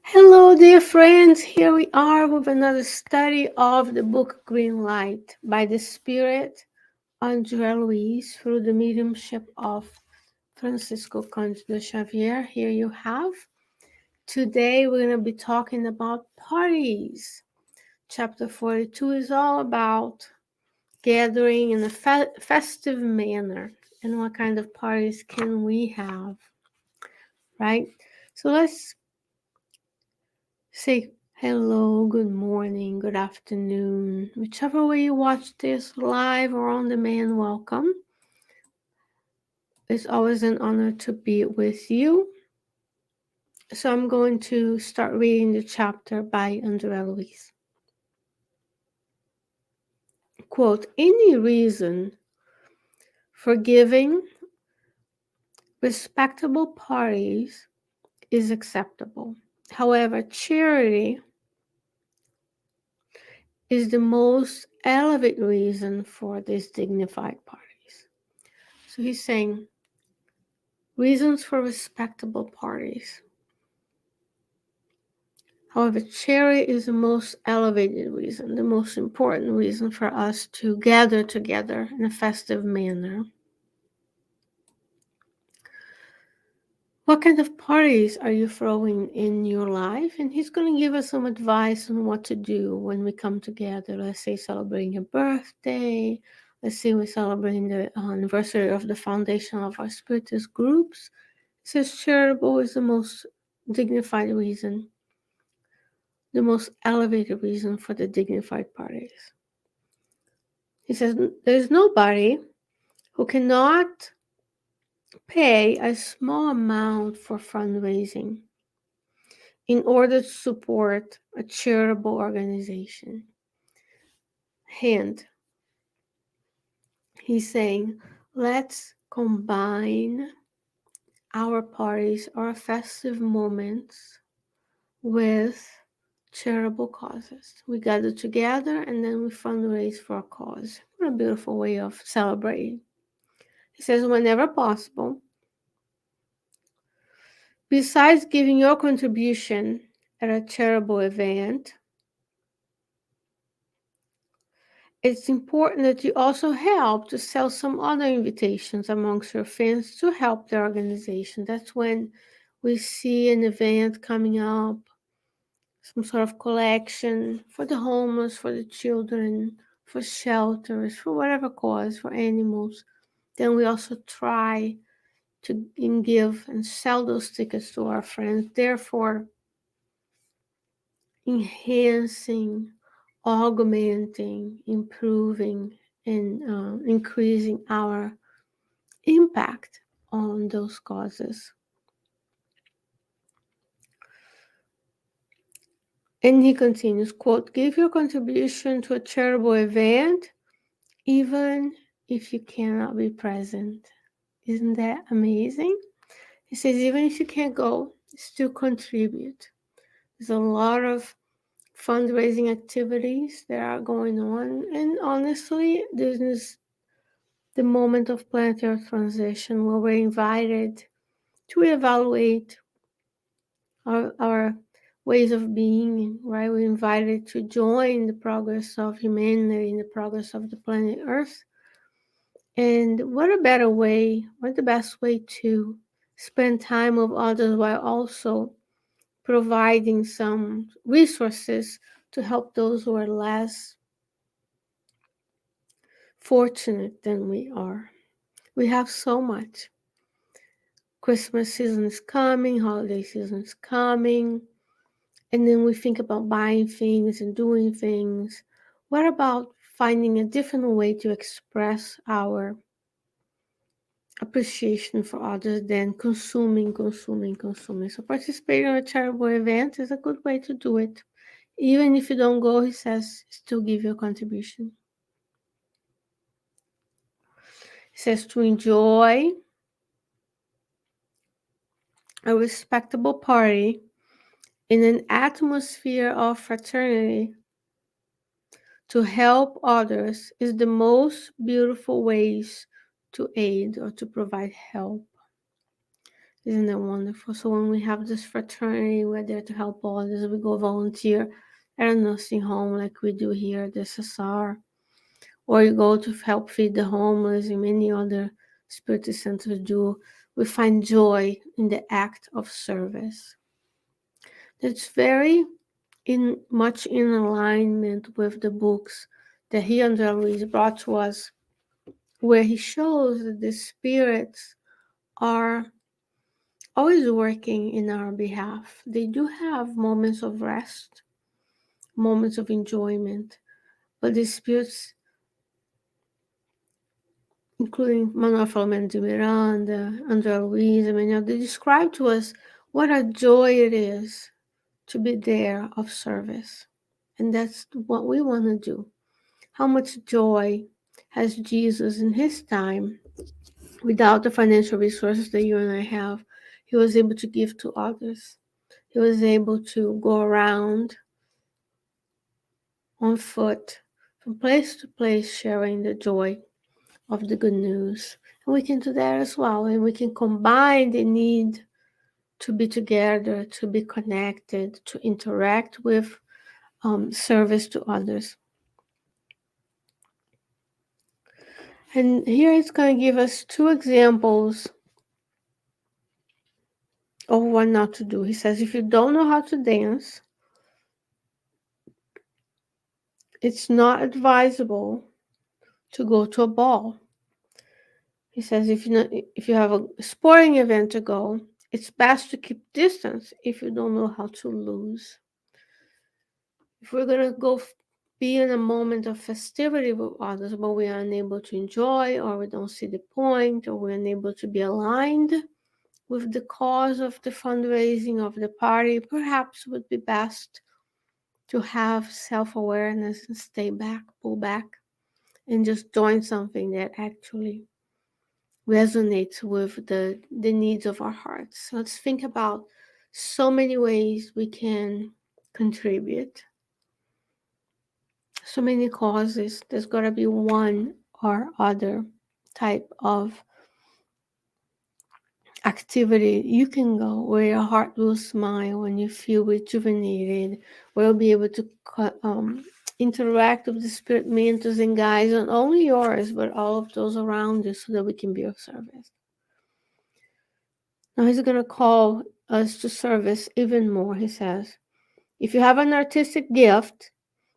Hello, dear friends. Here we are with another study of the book Green Light by the Spirit, Andrea Luiz, through the mediumship of Francisco Cândido Xavier. Here you have. Today we're going to be talking about parties. Chapter 42 is all about gathering in a festive manner and what kind of parties can we have, right? So let's say hello, good morning, good afternoon, whichever way you watch this, live or on demand, welcome. It's always an honor to be with you. So I'm going to start reading the chapter by Andrea Luiz. Quote, any reason for giving respectable parties is acceptable. However, charity is the most elevated reason for these dignified parties. So he's saying, reasons for respectable parties. However, charity is the most elevated reason, the most important reason for us to gather together in a festive manner. What kind of parties are you throwing in your life? And he's going to give us some advice on what to do when we come together. Let's say celebrating a birthday. Let's say we're celebrating the anniversary of the foundation of our spiritist groups. He says charitable is the most dignified reason, the most elevated reason for the dignified parties. He says there's nobody who cannot pay a small amount for fundraising in order to support a charitable organization. And he's saying, let's combine our parties, our festive moments with charitable causes. We gather together and then we fundraise for a cause. What a beautiful way of celebrating. He says, whenever possible, besides giving your contribution at a charitable event, it's important that you also help to sell some other invitations amongst your friends to help the organization. That's when we see an event coming up, some sort of collection for the homeless, for the children, for shelters, for whatever cause, for animals. Then we also try to give and sell those tickets to our friends, therefore enhancing, augmenting, improving, and increasing our impact on those causes. And he continues, quote, give your contribution to a charitable event even if you cannot be present. Isn't that amazing? He says, even if you can't go, still contribute. There's a lot of fundraising activities that are going on. And honestly, this is the moment of planetary transition where we're invited to evaluate our ways of being, right? We're invited to join the progress of humanity and the progress of the planet Earth. And what a better way, what the best way to spend time with others while also providing some resources to help those who are less fortunate than we are. We have so much. Christmas season is coming, holiday season is coming, and then we think about buying things and doing things. What about finding a different way to express our appreciation for others than consuming? So participating in a charitable event is a good way to do it. Even if you don't go, he says, still give your contribution. He says to enjoy a respectable party in an atmosphere of fraternity To help others is the most beautiful ways to aid or to provide help. Isn't that wonderful? So when we have this fraternity, we're there to help others. We go volunteer at a nursing home like we do here at the SSR, or you go to help feed the homeless and many other spirit centers do. We find joy in the act of service. That's very much in alignment with the books that he and Luiz brought to us, where he shows that the spirits are always working in our behalf. They do have moments of rest, moments of enjoyment, but the spirits, including Manuel Filomeno de Miranda, Andrea Luiz, and many others, they describe to us what a joy it is to be there of service. And that's what we want to do. How much joy has Jesus in his time, without the financial resources that you and I have? He was able to give to others. He was able to go around on foot from place to place sharing the joy of the good news. And we can do that as well. And we can combine the need to be together, to be connected, to interact with service to others. And here it's going to give us two examples of what not to do. He says, if you don't know how to dance, it's not advisable to go to a ball. He says, if you have a sporting event to go, it's best to keep distance if you don't know how to lose. If we're going to go be in a moment of festivity with others, but we are unable to enjoy, or we don't see the point, or we're unable to be aligned with the cause of the fundraising of the party, perhaps it would be best to have self-awareness and stay back, pull back, and just join something that actually resonates with the needs of our hearts. Let's think about so many ways we can contribute, so many causes. There's got to be one or other type of activity you can go where your heart will smile and you feel rejuvenated, where you'll be able to interact with the spirit mentors and guides, not only yours but all of those around you, so that we can be of service. Now he's going to call us to service even more. He says, if you have an artistic gift,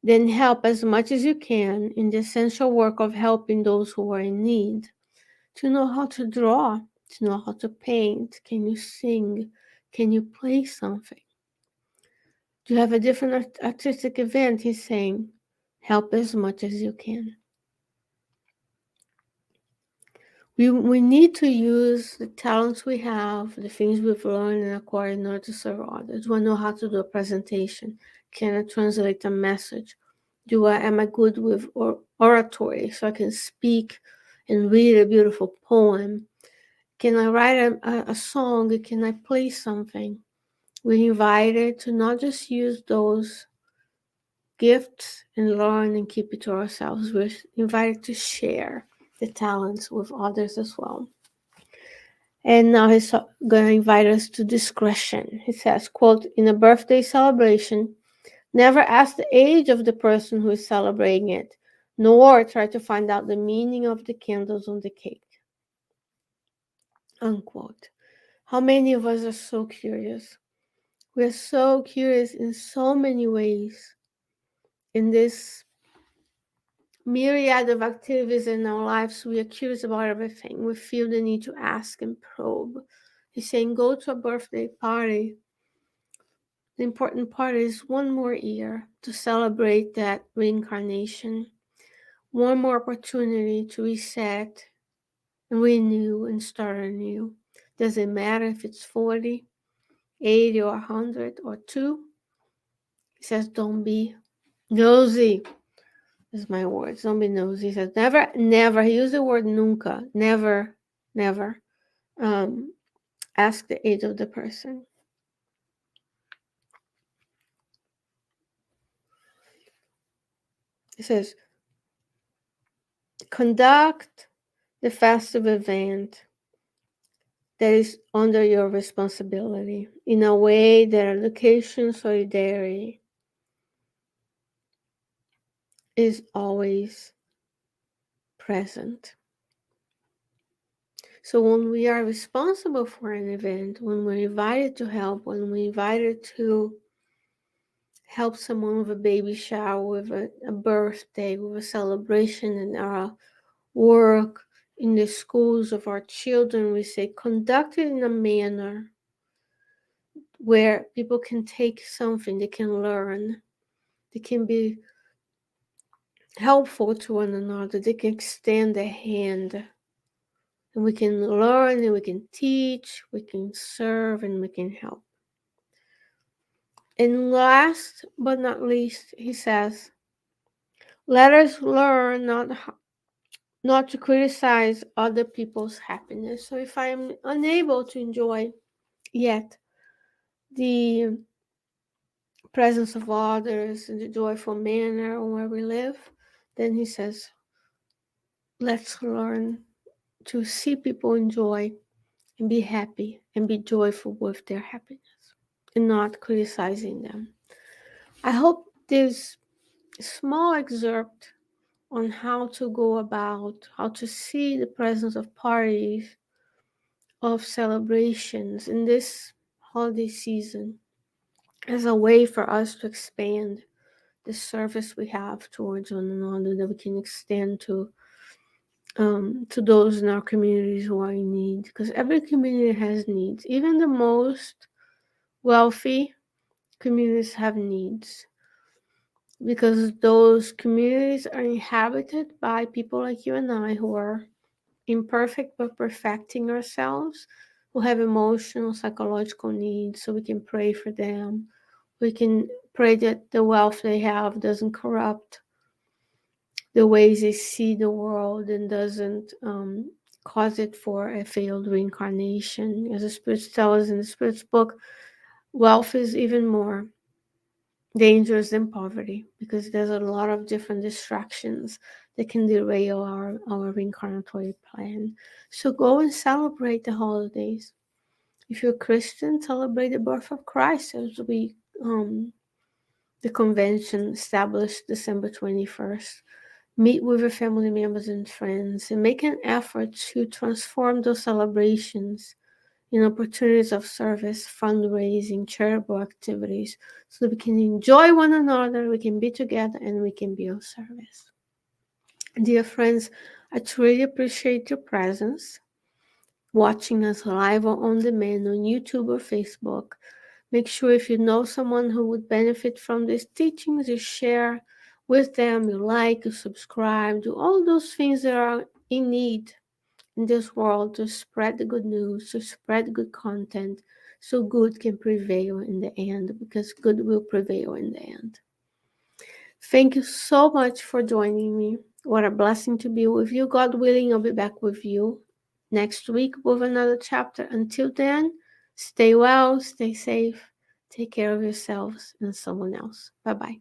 then help as much as you can in the essential work of helping those who are in need. To know how to draw, to know how to paint, can you sing, can you play something? Do you have a different artistic event? He's saying, help as much as you can. We need to use the talents we have, the things we've learned and acquired in order to serve others. Do I know how to do a presentation? Can I translate a message? Am I good with oratory, so I can speak and read a beautiful poem? Can I write a song? Can I play something? We're invited to not just use those gifts and learn and keep it to ourselves. We're invited to share the talents with others as well. And now he's going to invite us to discretion. He says, quote, in a birthday celebration, never ask the age of the person who is celebrating it, nor try to find out the meaning of the candles on the cake. Unquote. How many of us are so curious? We're so curious in so many ways. In this myriad of activities in our lives, we are curious about everything. We feel the need to ask and probe. He's saying, go to a birthday party. The important part is one more year to celebrate that reincarnation, one more opportunity to reset and renew and start anew. Doesn't matter if it's 40, 80, or 100, or 2. He says, don't be nosy. Is my words. Don't be nosy. He says, never. He used the word nunca. Never. Ask the age of the person. It says, conduct the festive event that is under your responsibility in a way that education solidarity is always present. So when we are responsible for an event, when we're invited to help, when we're invited to help someone with a baby shower, with a birthday, with a celebration in our work, in the schools of our children, we say conduct it in a manner where people can take something, they can learn, they can be helpful to one another, they can extend a hand, and we can learn and we can teach, we can serve, and we can help. And last but not least, he says, let us learn not to criticize other people's happiness. So if I'm unable to enjoy yet the presence of others in the joyful manner where we live, then he says, let's learn to see people enjoy and be happy and be joyful with their happiness and not criticizing them. I hope this small excerpt on how to go about, how to see the presence of parties, of celebrations in this holiday season as a way for us to expand the service we have towards one another, that we can extend to those in our communities who are in need, because every community has needs. Even the most wealthy communities have needs, because those communities are inhabited by people like you and I who are imperfect but perfecting ourselves, who have emotional, psychological needs, so we can pray for them. We can pray that the wealth they have doesn't corrupt the ways they see the world and doesn't cause it for a failed reincarnation. As the spirits tell us in the Spirit's book, wealth is even more dangerous than poverty, because there's a lot of different distractions that can derail our reincarnatory plan. So go and celebrate the holidays. If you're a Christian, celebrate the birth of Christ, as the convention established December 21st. Meet with your family members and friends and make an effort to transform those celebrations in opportunities of service, fundraising, charitable activities, so that we can enjoy one another, we can be together, and we can be of service. Dear friends, I truly appreciate your presence, watching us live or on demand on YouTube or Facebook. Make sure if you know someone who would benefit from these teachings, you share with them, you like, you subscribe, do all those things that are in need in this world to spread the good news, to spread good content, so good can prevail in the end, because good will prevail in the end. Thank you so much for joining me. What a blessing to be with you. God willing, I'll be back with you next week with another chapter. Until then, stay well, stay safe, take care of yourselves and someone else. Bye bye.